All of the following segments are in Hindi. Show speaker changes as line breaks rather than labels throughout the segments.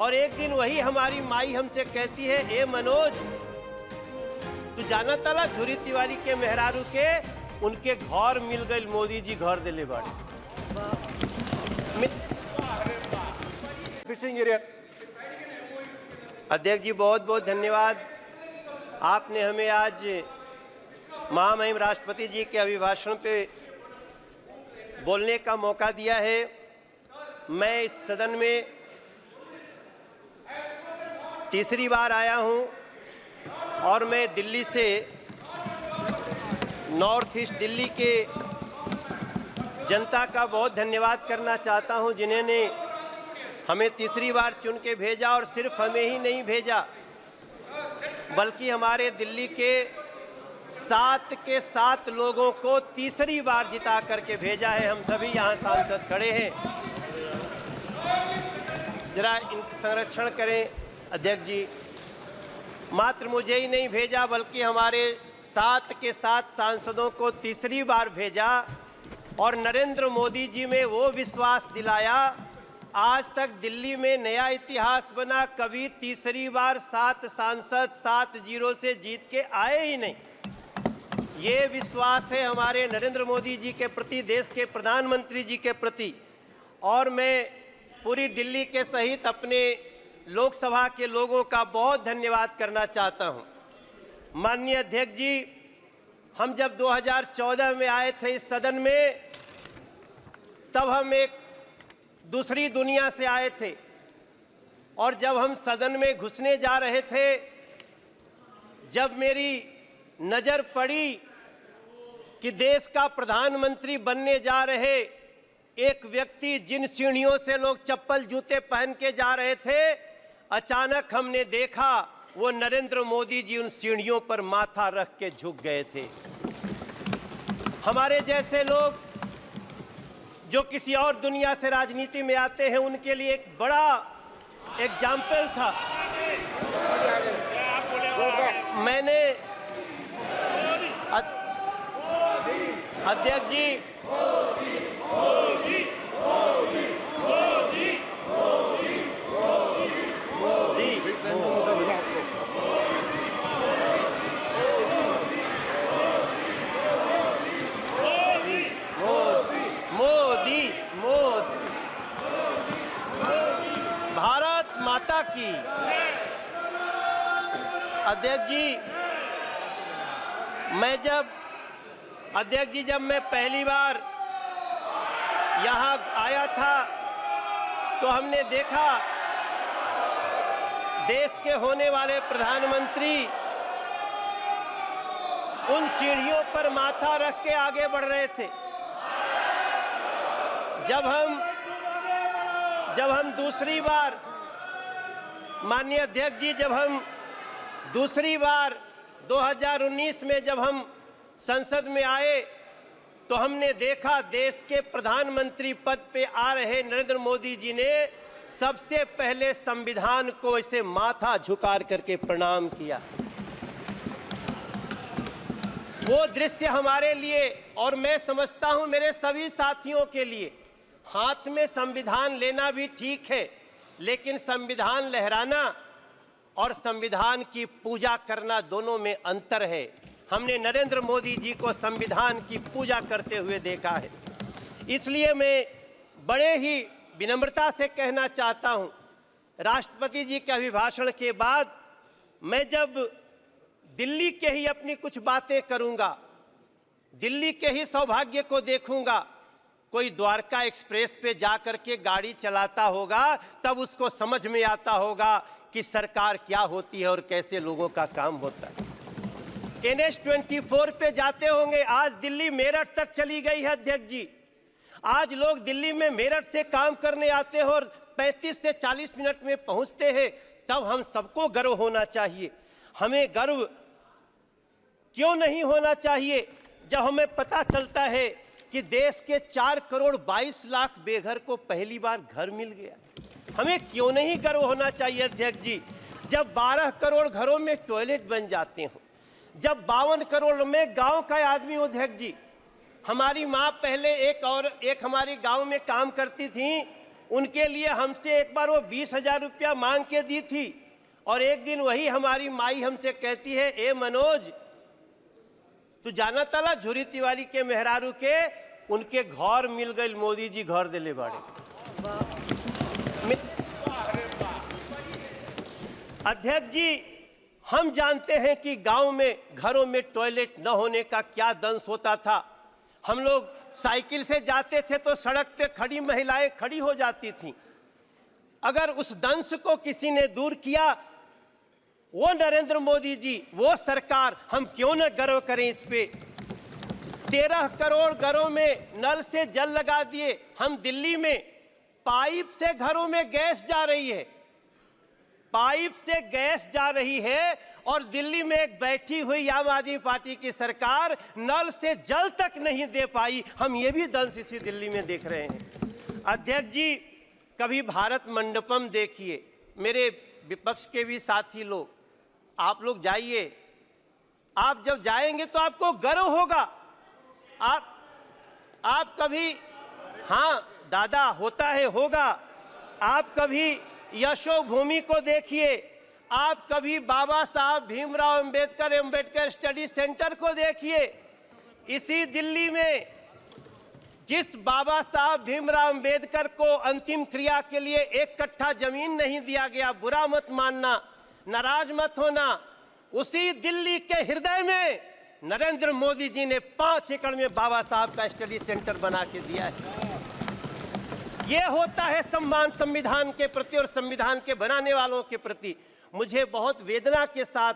और एक दिन वही हमारी माई हमसे कहती है, ए मनोज, तू जाना तला झुरी तिवारी के मेहरारू के उनके घर मिल गई, मोदी जी घर दिले बाड़े।
Fishing area.
अध्यक्ष जी बहुत बहुत धन्यवाद। आपने हमें आज महामहिम राष्ट्रपति जी के अभिभाषण पे बोलने का मौका दिया है। मैं इस सदन में तीसरी बार आया हूं और मैं दिल्ली से, नॉर्थ ईस्ट दिल्ली के जनता का बहुत धन्यवाद करना चाहता हूं, जिन्होंने हमें तीसरी बार चुन के भेजा और सिर्फ हमें ही नहीं भेजा बल्कि हमारे दिल्ली के 7 के 7 लोगों को तीसरी बार जिता करके भेजा है। हम सभी यहाँ सांसद खड़े हैं, जरा इनका संरक्षण करें अध्यक्ष जी। मात्र मुझे ही नहीं भेजा बल्कि हमारे 7 के 7 सांसदों को तीसरी बार भेजा और नरेंद्र मोदी जी में वो विश्वास दिलाया। आज तक दिल्ली में नया इतिहास बना, कभी तीसरी बार 7 सांसद 7-0 से जीत के आए ही नहीं। ये विश्वास है हमारे नरेंद्र मोदी जी के प्रति, देश के प्रधानमंत्री जी के प्रति। और मैं पूरी दिल्ली के सहित अपने लोकसभा के लोगों का बहुत धन्यवाद करना चाहता हूं। माननीय अध्यक्ष जी, हम जब 2014 में आए थे इस सदन में, तब हम एक दूसरी दुनिया से आए थे और जब हम सदन में घुसने जा रहे थे, जब मेरी नज़र पड़ी कि देश का प्रधानमंत्री बनने जा रहे एक व्यक्ति, जिन सीढ़ियों से लोग चप्पल जूते पहन के जा रहे थे, अचानक हमने देखा वो नरेंद्र मोदी जी उन सीढ़ियों पर माथा रख के झुक गए थे। हमारे जैसे लोग जो किसी और दुनिया से राजनीति में आते हैं, उनके लिए एक बड़ा एग्जाम्पल था। मैंने अध्यक्ष जी, भारत माता की। अध्यक्ष जी, जब मैं पहली बार यहाँ आया था तो हमने देखा देश के होने वाले प्रधानमंत्री उन सीढ़ियों पर माथा रख के आगे बढ़ रहे थे। जब हम दूसरी बार, माननीय अध्यक्ष जी, जब हम दूसरी बार 2019 में जब हम संसद में आए तो हमने देखा देश के प्रधानमंत्री पद पे आ रहे नरेंद्र मोदी जी ने सबसे पहले संविधान को ऐसे माथा झुका करके प्रणाम किया। वो दृश्य हमारे लिए, और मैं समझता हूं मेरे सभी साथियों के लिए, हाथ में संविधान लेना भी ठीक है, लेकिन संविधान लहराना और संविधान की पूजा करना दोनों में अंतर है। हमने नरेंद्र मोदी जी को संविधान की पूजा करते हुए देखा है। इसलिए मैं बड़े ही विनम्रता से कहना चाहता हूं, राष्ट्रपति जी के अभिभाषण के बाद मैं जब दिल्ली के ही अपनी कुछ बातें करूंगा, दिल्ली के ही सौभाग्य को देखूंगा। कोई द्वारका एक्सप्रेस पे जाकर के गाड़ी चलाता होगा, तब उसको समझ में आता होगा कि सरकार क्या होती है और कैसे लोगों का काम होता है। NH-24 पे जाते होंगे, आज दिल्ली मेरठ तक चली गई है अध्यक्ष जी। आज लोग दिल्ली में मेरठ से काम करने आते हैं और 35 से 40 मिनट में पहुंचते हैं। तब हम सबको गर्व होना चाहिए। हमें गर्व क्यों नहीं होना चाहिए जब हमें पता चलता है कि देश के 4 करोड़ 22 लाख बेघर को पहली बार घर मिल गया। हमें क्यों नहीं गर्व होना चाहिए अध्यक्ष जी, जब 12 करोड़ घरों में टॉयलेट बन जाते हों, जब 52 करोड़ में गांव का आदमी हो। अध्यक्ष जी, हमारी माँ पहले एक हमारी गांव में काम करती थी, उनके लिए हमसे एक बार वो 20,000 रुपया मांग के दी थी, और एक दिन वही हमारी माई हमसे कहती है, ए मनोज, तू जाना तला झुरी तिवारी के मेहरारू के उनके घर मिल गई, मोदी जी घर दिले बाड़े। अध्यक्ष जी, हम जानते हैं कि गांव में घरों में टॉयलेट न होने का क्या दंश होता था। हम लोग साइकिल से जाते थे तो सड़क पे खड़ी महिलाएं खड़ी हो जाती थीं। अगर उस दंश को किसी ने दूर किया, वो नरेंद्र मोदी जी, वो सरकार, हम क्यों न गर्व करें इस पे। 13 करोड़ घरों में नल से जल लगा दिए। हम दिल्ली में पाइप से घरों में गैस जा रही है, पाइप से गैस जा रही है, और दिल्ली में एक बैठी हुई आम आदमी पार्टी की सरकार नल से जल तक नहीं दे पाई। हम ये भी दंश इसी दिल्ली में देख रहे हैं। अध्यक्ष जी, कभी भारत मंडपम देखिए। मेरे विपक्ष के भी साथी लोग, आप लोग जाइए, आप जब जाएंगे तो आपको गर्व होगा। आप कभी, हाँ दादा होता है, होगा। आप कभी यशोभूमि को देखिए, आप कभी बाबा साहब भीमराव अंबेडकर स्टडी सेंटर को देखिए। इसी दिल्ली में जिस बाबा साहब भीमराव अंबेडकर को अंतिम क्रिया के लिए 1 कट्ठा जमीन नहीं दिया गया, बुरा मत मानना, नाराज मत होना, उसी दिल्ली के हृदय में नरेंद्र मोदी जी ने 5 एकड़ में बाबा साहब का स्टडी सेंटर बना के दिया है। ये होता है सम्मान संविधान के प्रति और संविधान के बनाने वालों के प्रति। मुझे बहुत वेदना के साथ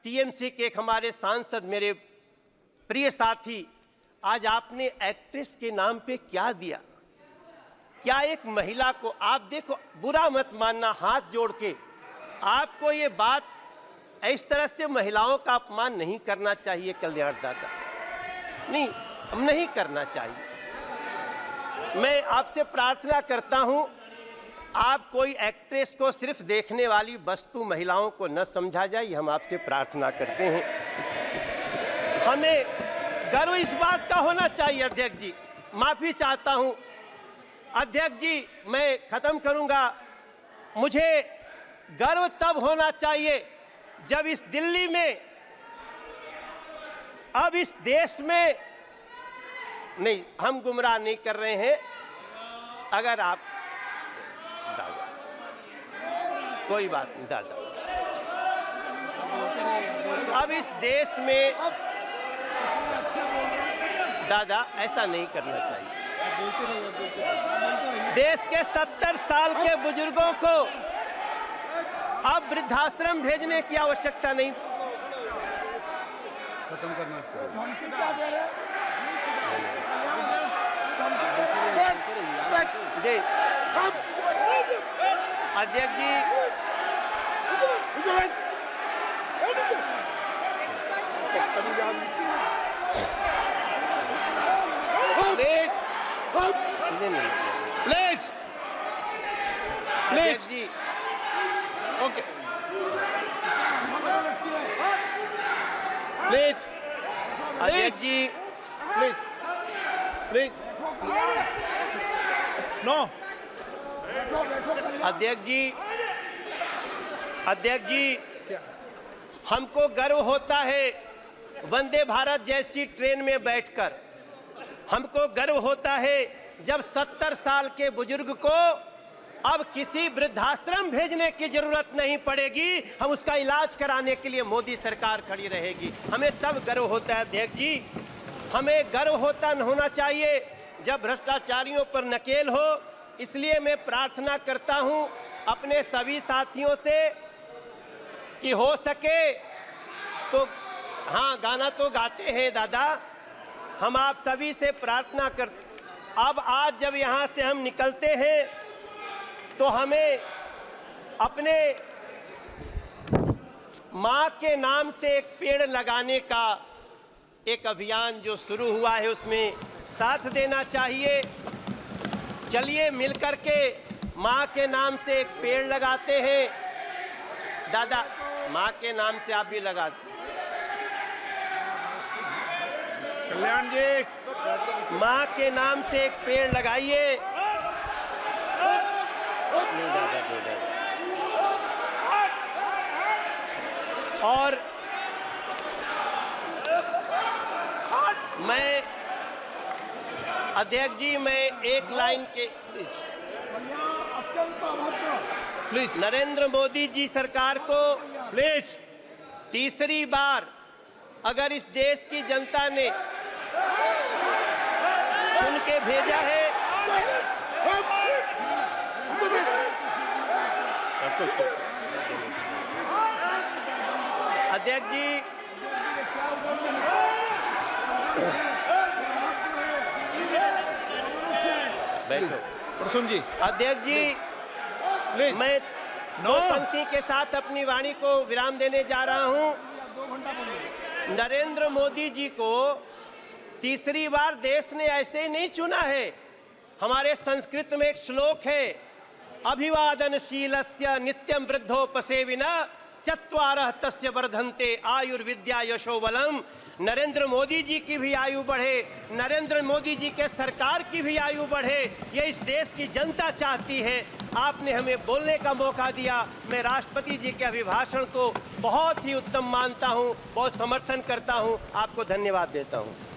टीएमसी के एक हमारे सांसद, मेरे प्रिय साथी, आज आपने एक्ट्रेस के नाम पे क्या दिया, क्या एक महिला को आप देखो, बुरा मत मानना, हाथ जोड़ के आपको ये बात, इस तरह से महिलाओं का अपमान नहीं करना चाहिए। कल्याण दादा, नहीं, हम नहीं करना चाहिए। मैं आपसे प्रार्थना करता हूं, आप कोई एक्ट्रेस को सिर्फ देखने वाली वस्तु महिलाओं को न समझा जाए, हम आपसे प्रार्थना करते हैं। हमें गर्व इस बात का होना चाहिए। अध्यक्ष जी, माफी चाहता हूं। अध्यक्ष जी, मैं खत्म करूंगा। मुझे गर्व तब होना चाहिए जब इस दिल्ली में, अब इस देश में, नहीं, हम गुमराह नहीं कर रहे हैं। अगर आप दादा, कोई बात नहीं दादा, अब इस देश में दादा ऐसा नहीं करना चाहिए। देश के 70 साल के बुजुर्गों को अब वृद्धाश्रम भेजने की आवश्यकता नहीं।
खत्म करना
जी अध्यक्ष जी,
प्लीज
अध्यक्ष जी,
ओके, प्लीज
अध्यक्ष जी,
प्लीज प्लीज, नो,
अध्यक्ष जी, अध्यक्ष जी, हमको गर्व होता है वंदे भारत जैसी ट्रेन में बैठकर। हमको गर्व होता है जब 70 साल के बुजुर्ग को अब किसी वृद्धाश्रम भेजने की जरूरत नहीं पड़ेगी, हम उसका इलाज कराने के लिए मोदी सरकार खड़ी रहेगी। हमें तब गर्व होता है। अध्यक्ष जी, हमें गर्व होना चाहिए जब भ्रष्टाचारियों पर नकेल हो। इसलिए मैं प्रार्थना करता हूं अपने सभी साथियों से कि हो सके तो, हाँ गाना तो गाते हैं दादा, हम आप सभी से प्रार्थना कर, अब आज जब यहाँ से हम निकलते हैं तो हमें अपने माँ के नाम से एक पेड़ लगाने का एक अभियान जो शुरू हुआ है उसमें साथ देना चाहिए। चलिए मिलकर के माँ के नाम से एक पेड़ लगाते हैं। दादा, माँ के नाम से आप भी लगा दें।
कल्याण जी,
माँ के नाम से एक पेड़ लगाइए। और मैं अध्यक्ष जी, मैं एक लाइन के
प्लीज
नरेंद्र मोदी जी सरकार को
प्लीज
तीसरी बार अगर इस देश की जनता ने चुन के भेजा है, अध्यक्ष जी, बैठो।
प्रसून जी
अध्यक्ष जी,
प्लीज
मैं
नो।
दो पंक्ति के साथ अपनी वाणी को विराम देने जा रहा हूं। नरेंद्र मोदी जी को तीसरी बार देश ने ऐसे ही नहीं चुना है। हमारे संस्कृत में एक श्लोक है, अभिवादनशीलस्य नित्यं वृद्धोपसेविना चत्वारः तस्य वर्धन्ते आयुर्विद्या यशो बलम। नरेंद्र मोदी जी की भी आयु बढ़े, नरेंद्र मोदी जी के सरकार की भी आयु बढ़े, ये इस देश की जनता चाहती है। आपने हमें बोलने का मौका दिया। मैं राष्ट्रपति जी के अभिभाषण को बहुत ही उत्तम मानता हूं, बहुत समर्थन करता हूं। आपको धन्यवाद देता हूं।